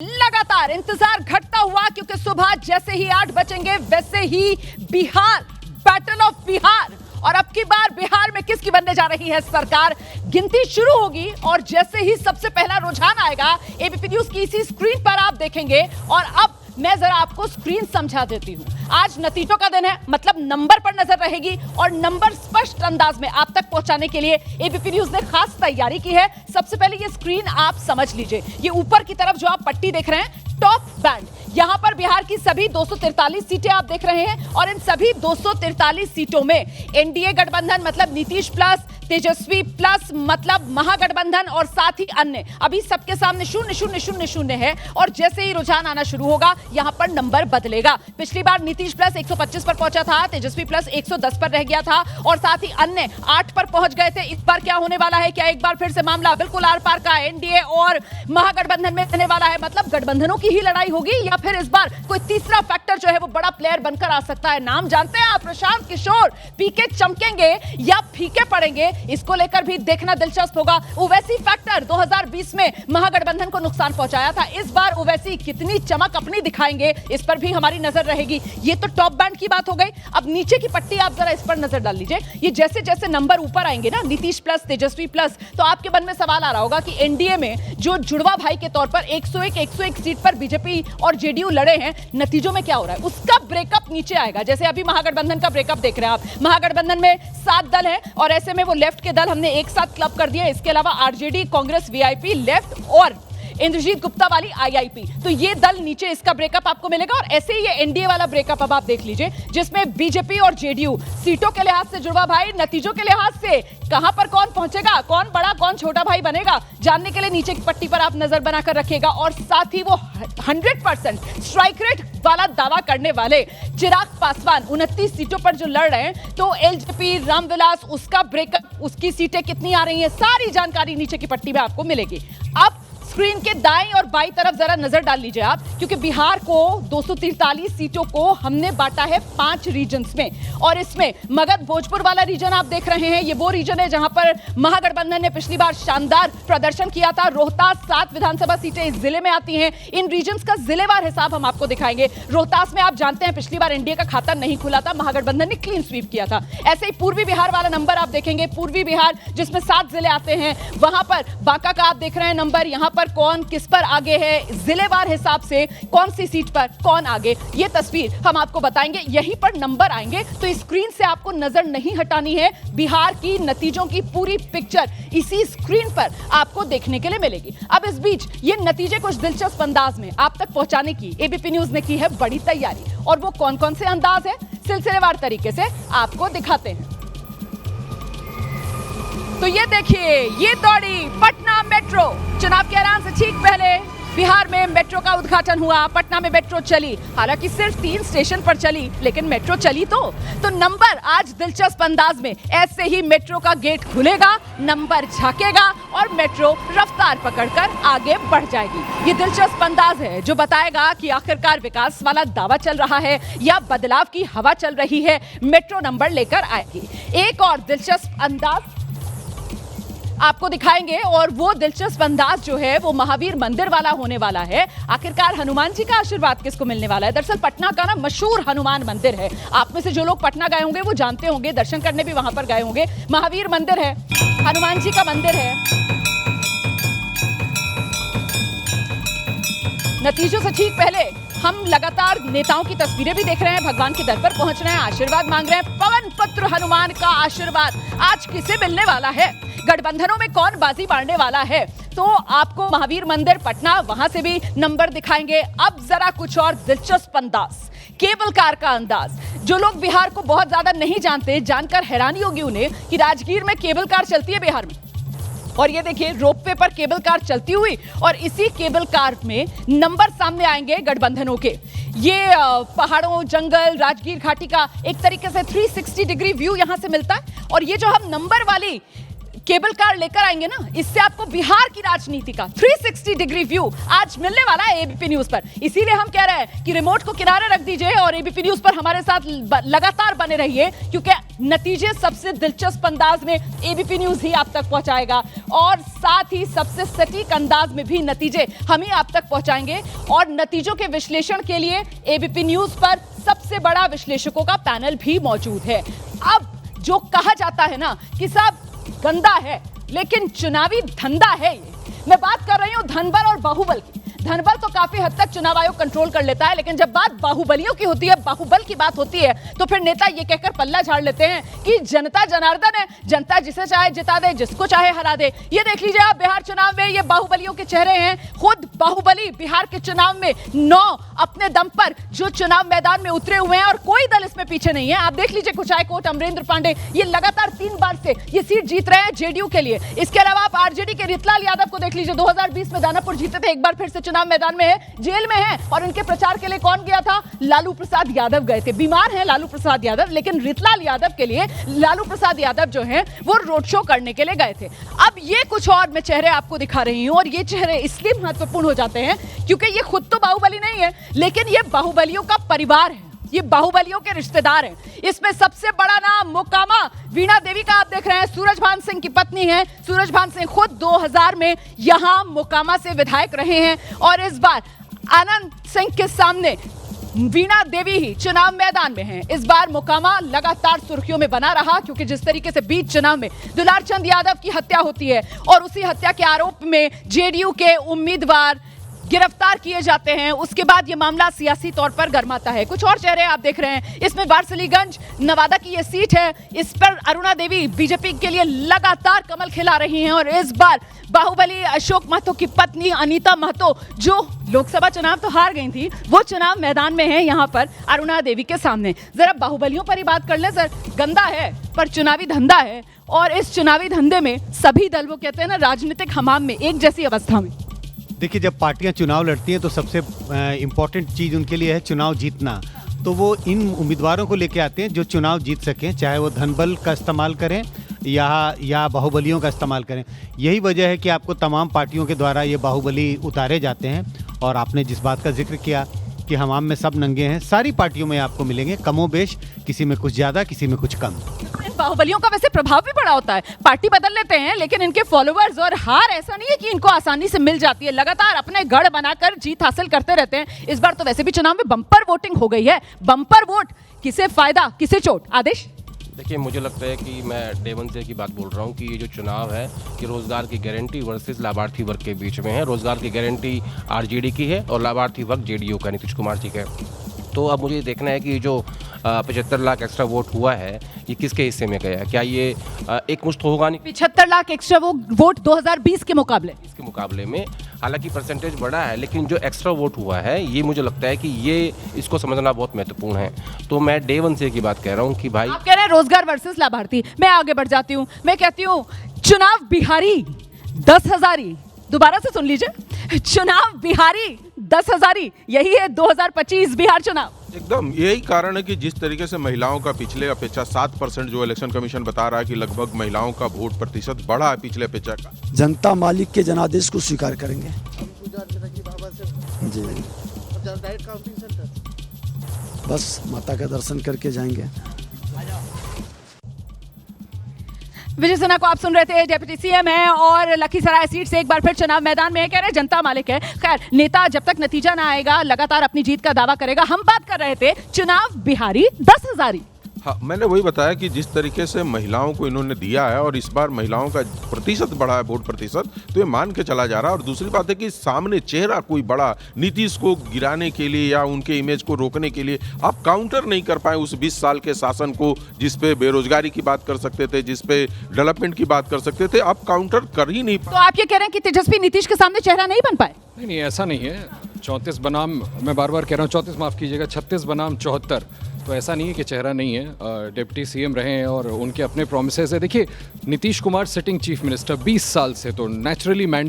लगातार इंतजार घटता हुआ क्योंकि सुबह जैसे ही 8 बजेंगे वैसे ही बिहार, बैटल ऑफ बिहार, और अब की बार बिहार में किसकी बनने जा रही है सरकार, गिनती शुरू होगी। और जैसे ही सबसे पहला रुझान आएगा एबीपी न्यूज की इसी स्क्रीन पर आप देखेंगे। और अब मैं जरा आपको स्क्रीन समझा देती हूं। आज नतीजों का दिन है, मतलब नंबर पर नजर रहेगी और नंबर स्पष्ट अंदाज में आप तक पहुंचाने के लिए एबीपी न्यूज ने खास तैयारी की है। सबसे पहले ये स्क्रीन आप समझ लीजिए। ये ऊपर की तरफ जो आप पट्टी देख रहे हैं, टॉप बैंड, यहां पर बिहार की सभी 243 सीटें आप देख रहे हैं। और इन सभी 243 सीटों में एनडीए गठबंधन मतलब नीतीश प्लस, तेजस्वी प्लस मतलब महागठबंधन और साथ ही अन्य, अभी सबके सामने 0-0-0-0 है। और जैसे ही रुझान आना शुरू होगा यहां पर नंबर बदलेगा। पिछली बार नीतीश प्लस 125 पर पहुंचा था, तेजस्वी प्लस 110 पर रह गया था और साथ ही अन्य 8 पर पहुंच गए थे। इस बार क्या होने वाला है, क्या एक बार फिर से मामला बिल्कुल आर पार का एनडीए और महागठबंधन में रहने वाला है, मतलब गठबंधनों की ही लड़ाई होगी, या फिर इस बार कोई तीसरा फैक्टर जो है वो बड़ा प्लेयर बनकर आ सकता है। नाम जानते हैं आप, प्रशांत किशोर पीके चमकेंगे या फीके पड़ेंगे, इसको लेकर भी देखना दिलचस्प होगा। ओवैसी फैक्टर 2020 में महागठबंधन को नुकसान पहुंचाया था, इस बार ओवैसी कितनी चमक अपनी दिखाएंगे, इस पर भी हमारी नजर रहेगी। ये तो टॉप बैंड की बात हो गई। अब नीचे की पट्टी आप जरा इस पर नजर डाल लीजिए। ये जैसे जैसे नंबर ऊपर आएंगे ना, नीतीश प्लस, तेजस्वी प्लस, तो आपके मन में सवाल आ रहा होगा कि एनडीए में जो जुड़वा भाई के तौर पर 101 सीट पर बीजेपी और जेडीयू लड़े हैं, नतीजों में क्या हो रहा है, उसका ब्रेकअप नीचे आएगा। जैसे अभी महागठबंधन का ब्रेकअप देख रहे हैं आप, महागठबंधन में 7 दल है और ऐसे में वो लेफ्ट के दल हमने एक साथ क्लब कर दिया। इसके अलावा आरजेडी, कांग्रेस, वीआईपी, लेफ्ट और इंद्रजीत गुप्ता वाली आईआईपी, तो ये दल नीचे, इसका ब्रेकअप आपको मिलेगा। और ऐसे ही ये एनडीए वाला ब्रेकअप अब आप देख लीजिए, जिसमें बीजेपी और जेडीयू सीटों के लिहाज से जुड़वा भाई, नतीजों के लिहाज से कहां पर कौन पहुंचेगा, कौन बड़ा कौन छोटा भाई बनेगा, जानने के लिए नीचे की पट्टी पर आप नजर बनाकर रखिएगा। और साथ ही वो 100% स्ट्राइक रेट वाला दावा करने वाले चिराग पासवान 29 सीटों पर जो लड़ रहे हैं, तो एलजेपी, रामविलास, उसका ब्रेकअप, उसकी सीटें कितनी आ रही हैं, सारी जानकारी नीचे की पट्टी में आपको मिलेगी। अब स्क्रीन के दाएं और बाईं तरफ जरा नजर डाल लीजिए आप, क्योंकि बिहार को 243 सीटों को हमने बांटा है 5 रीजन्स में। और इसमें मगध, भोजपुर वाला रीजन आप देख रहे हैं, ये वो रीजन है जहां पर महागठबंधन ने पिछली बार शानदार प्रदर्शन किया था। रोहतास 7 विधानसभा सीटें इस जिले में आती हैं। इन रीजन्स का जिलेवार हिसाब हम आपको दिखाएंगे। रोहतास में आप जानते हैं पिछली बार एनडीए का खाता नहीं खुला था, महागठबंधन ने क्लीन स्वीप किया था। ऐसे ही पूर्वी बिहार वाला नंबर आप देखेंगे, पूर्वी बिहार जिसमें 7 जिले आते हैं, वहां पर बांका का आप देख रहे हैं नंबर, यहां पर कौन किस पर आगे है, जिलेवार हिसाब से कौन सी सीट पर कौन आगे, ये तस्वीर हम आपको बताएंगे। यहीं पर नंबर आएंगे तो स्क्रीन से आपको नजर नहीं हटानी है। बिहार की नतीजों की पूरी पिक्चर इसी स्क्रीन पर आपको देखने के लिए मिलेगी। अब इस बीच ये नतीजे कुछ दिलचस्प अंदाज में आप तक पहुंचाने की एबीपी न्यूज ने की है बड़ी तैयारी, और वो कौन कौन से अंदाज है, सिलसिलेवार तरीके से आपको दिखाते हैं। तो ये देखिए, ये दौड़ी पटना मेट्रो। चुनाव के ऐलान से ठीक पहले बिहार में मेट्रो का उद्घाटन हुआ, पटना में मेट्रो चली। हालांकि सिर्फ 3 स्टेशन पर चली, लेकिन मेट्रो चली तो नंबर आज दिलचस्प अंदाज में, ऐसे ही मेट्रो का गेट खुलेगा, नंबर झांकेगा और मेट्रो रफ्तार पकड़कर आगे बढ़ जाएगी। ये दिलचस्प अंदाज है जो बताएगा कि आखिरकार विकास वाला दावा चल रहा है या बदलाव की हवा चल रही है, मेट्रो नंबर लेकर आएगी। एक और दिलचस्प अंदाज आपको दिखाएंगे, और वो दिलचस्प अंदाज जो है वो महावीर मंदिर वाला होने वाला है। आखिरकार हनुमान जी का आशीर्वाद किसको मिलने वाला है। दरअसल पटना का ना मशहूर हनुमान मंदिर है, आप में से जो लोग पटना गए होंगे वो जानते होंगे, दर्शन करने भी वहां पर गए होंगे। महावीर मंदिर है, हनुमान जी का मंदिर है। नतीजों से ठीक पहले हम लगातार नेताओं की तस्वीरें भी देख रहे हैं, भगवान के दर पर पहुंच रहे हैं, आशीर्वाद मांग रहे हैं। पवन पुत्र हनुमान का आशीर्वाद आज किसे मिलने वाला है, गठबंधनों में कौन बाजी मारने वाला है, तो आपको महावीर मंदिर पटना, वहां से भी नंबर दिखाएंगे। अब जरा कुछ और दिलचस्प अंदाज, केबल कार का अंदाज। जो लोग बिहार को बहुत ज्यादा नहीं जानते, जानकर हैरानी होगी उन्हें कि राजगीर में केबल कार चलती है बिहार में। और ये देखिए, रोपवे पर केबल कार चलती हुई, और इसी केबल कार में नंबर सामने आएंगे गठबंधनों के। ये पहाड़ों, जंगल, राजगीर घाटी का एक तरीके से 360 डिग्री व्यू यहां से मिलता है। और ये जो हम नंबर वाली केबल कार लेकर आएंगे ना, इससे आपको बिहार की राजनीति का 360 डिग्री व्यू आज मिलने वाला है एबीपी न्यूज पर। इसीलिए हम कह रहे हैं कि रिमोट को किनारे रख दीजिए और एबीपी न्यूज पर हमारे साथ लगातार बने रहिए, क्योंकि नतीजे सबसे दिलचस्प अंदाज में एबीपी न्यूज ही आप तक पहुंचाएगा और साथ ही सबसे सटीक अंदाज में भी नतीजे हम ही आप तक पहुंचाएंगे। और नतीजों के विश्लेषण के लिए एबीपी न्यूज पर सबसे बड़ा विश्लेषकों का पैनल भी मौजूद है। अब जो कहा जाता है ना कि साहब गंदा है लेकिन चुनावी धंधा है, ये मैं बात कर रही हूं धनबल और बाहुबल की। धनबल तो काफी हद तक चुनाव आयोग कंट्रोल कर लेता है, लेकिन जब बात बाहुबलियों की होती है, बाहुबल की बात होती है, तो फिर नेता ये कहकर पल्ला झाड़ लेते हैं कि जनता जनार्दन है, जनता जिसे चाहे जिता दे, जिसको चाहे हरा दे। ये देख लीजिए आप बिहार चुनाव में ये बाहुबलियों के चेहरे हैं। खुद बाहुबली बिहार के चुनाव में 9 अपने दम पर जो चुनाव मैदान में उतरे हुए हैं और कोई दल इसमें पीछे नहीं है। आप देख लीजिए कुचायकोट, अमरेंद्र पांडे, ये लगातार 3 बार से ये सीट जीत रहे हैं जेडीयू के लिए। इसके अलावा आप आरजेडी के रितलाल यादव को देख लीजिए, 2020 में दानापुर जीते थे, एक बार फिर से चुनाव मैदान में है, जेल में है। और इनके प्रचार के लिए कौन गया था? लालू प्रसाद यादव गए थे। बीमार हैं लालू प्रसाद यादव, लेकिन रितलाल यादव के लिए लालू प्रसाद यादव जो हैं वो रोड शो करने के लिए गए थे। अब ये कुछ और मैं चेहरे आपको दिखा रही हूं और ये चेहरे इसलिए महत्वपूर्ण हो जाते हैं क्योंकि ये खुद तो बाहुबली नहीं है, लेकिन ये बाहुबलियों का परिवार है, ये बाहुबलियों के रिश्तेदार हैं। इसमें सबसे बड़ा नाम मोकामा वीणा देवी का आप देख रहे हैं, सूरजभान सिंह की पत्नी है। सूरजभान सिंह खुद 2000 में यहां मोकामा से विधायक रहे हैं और इस बार आनंद सिंह के सामने वीणा देवी ही चुनाव मैदान में हैं। इस बार मोकामा लगातार सुर्खियों में बना रहा क्योंकि जिस तरीके से बीच चुनाव में दुलार चंद यादव की हत्या होती है और उसी हत्या के आरोप में जेडीयू के उम्मीदवार गिरफ्तार किए जाते हैं, उसके बाद ये मामला सियासी तौर पर गर्माता है। कुछ और चेहरे आप देख रहे हैं, इसमें वारसलीगंज नवादा की ये सीट है, इस पर अरुणा देवी बीजेपी के लिए लगातार कमल खिला रही हैं और इस बार बाहुबली अशोक महतो की पत्नी अनीता महतो, जो लोकसभा चुनाव तो हार गई थी, वो चुनाव मैदान में है यहाँ पर अरुणा देवी के सामने। जरा बाहुबलियों पर ही बात कर ले सर। गंदा है पर चुनावी धंधा है और इस चुनावी धंधे में सभी दल, वो कहते हैं ना राजनीतिक हमाम में, एक जैसी अवस्था में। देखिए, जब पार्टियां चुनाव लड़ती हैं तो सबसे इम्पॉर्टेंट चीज़ उनके लिए है चुनाव जीतना। तो वो इन उम्मीदवारों को लेके आते हैं जो चुनाव जीत सकें, चाहे वो धनबल का इस्तेमाल करें या बाहुबलियों का इस्तेमाल करें। यही वजह है कि आपको तमाम पार्टियों के द्वारा ये बाहुबली उतारे जाते हैं। और आपने जिस बात का जिक्र किया कि हमाम में सब नंगे हैं, सारी पार्टियों में आपको मिलेंगे कमोबेश, किसी में कुछ ज़्यादा, किसी में कुछ कम। बाहुबलियों का वैसे प्रभाव भी बड़ा होता है, पार्टी बदल लेते हैं लेकिन इनके फॉलोअर्स और हार ऐसा नहीं है कि इनको आसानी से मिल जाती है, लगातार अपने गढ़ बनाकर जीत हासिल करते रहते हैं। इस बार तो वैसे भी चुनाव में बम्पर वोटिंग हो गई है, बम्पर वोट, किसे फायदा किसे चोट। आदेश, देखिए, मुझे लगता है कि मैं डे वन से की बात बोल रहा हूँ कि ये जो चुनाव है कि रोजगार की गारंटी वर्सेस लाभार्थी वर्ग के बीच में है। रोजगार की गारंटी आरजेडी की है और लाभार्थी वर्ग जेडीयू का, नीतीश कुमार जी का है। तो अब मुझे देखना है कि ये जो 75 लाख एक्स्ट्रा वोट हुआ है ये किसके हिस्से में गया है। क्या ये एक मुश्त होगा? नहीं, 75 लाख एक्स्ट्रा वोट 2020 के मुकाबले में हालांकि परसेंटेज बढ़ा है, लेकिन जो एक्स्ट्रा वोट हुआ है ये मुझे लगता है कि ये इसको समझना बहुत महत्वपूर्ण है। तो मैं डे वन से की बात कह रहा हूँ कि भाई, आप कह रहे हैं रोजगार वर्सेस लाभार्थी। मैं आगे बढ़ जाती हूँ, मैं कहती हूँ चुनाव बिहारी 10,000, दोबारा से सुन लीजिए, चुनाव बिहारी 10,000, यही है 2025 बिहार चुनाव। एकदम यही कारण है कि जिस तरीके से महिलाओं का पिछले अपेक्षा 7% जो इलेक्शन कमीशन बता रहा है कि लगभग महिलाओं का वोट प्रतिशत बढ़ा है पिछले अपेक्षा का। जनता मालिक के जनादेश को स्वीकार करेंगे जी, बस माता का दर्शन करके जाएंगे। विजय सिन्हा को आप सुन रहे थे, डेप्यूटी सीएम है और लखीसराय सीट से एक बार फिर चुनाव मैदान में है। कह रहे जनता मालिक है। खैर, नेता जब तक नतीजा ना आएगा लगातार अपनी जीत का दावा करेगा। हम बात कर रहे थे चुनाव बिहारी 10,000। हाँ, मैंने वही बताया कि जिस तरीके से महिलाओं को इन्होंने दिया है और इस बार महिलाओं का प्रतिशत बढ़ा है, वोट प्रतिशत, तो ये मान के चला जा रहा है। और दूसरी बात है कि सामने चेहरा कोई बड़ा, नीतीश को गिराने के लिए या उनके इमेज को रोकने के लिए आप काउंटर नहीं कर पाए उस 20 साल के शासन को, जिसपे बेरोजगारी की बात कर सकते थे, जिसपे डेवलपमेंट की बात कर सकते थे, आप काउंटर कर ही नहीं पाए। तो आप ये कह रहे हैं कि तेजस्वी नीतीश के सामने चेहरा नहीं बन पाए? नहीं, ऐसा नहीं है। 34 बनाम, मैं बार बार कह रहा हूँ 34 माफ़ कीजिएगा, 36 बनाम 74, तो ऐसा नहीं है कि चेहरा नहीं है। डिप्टी सीएम रहे हैं और उनके अपने प्रोमिसेस है। देखिए, Nitish Kumar sitting chief minister 20 साल से, तो नेचुरली मैंडेट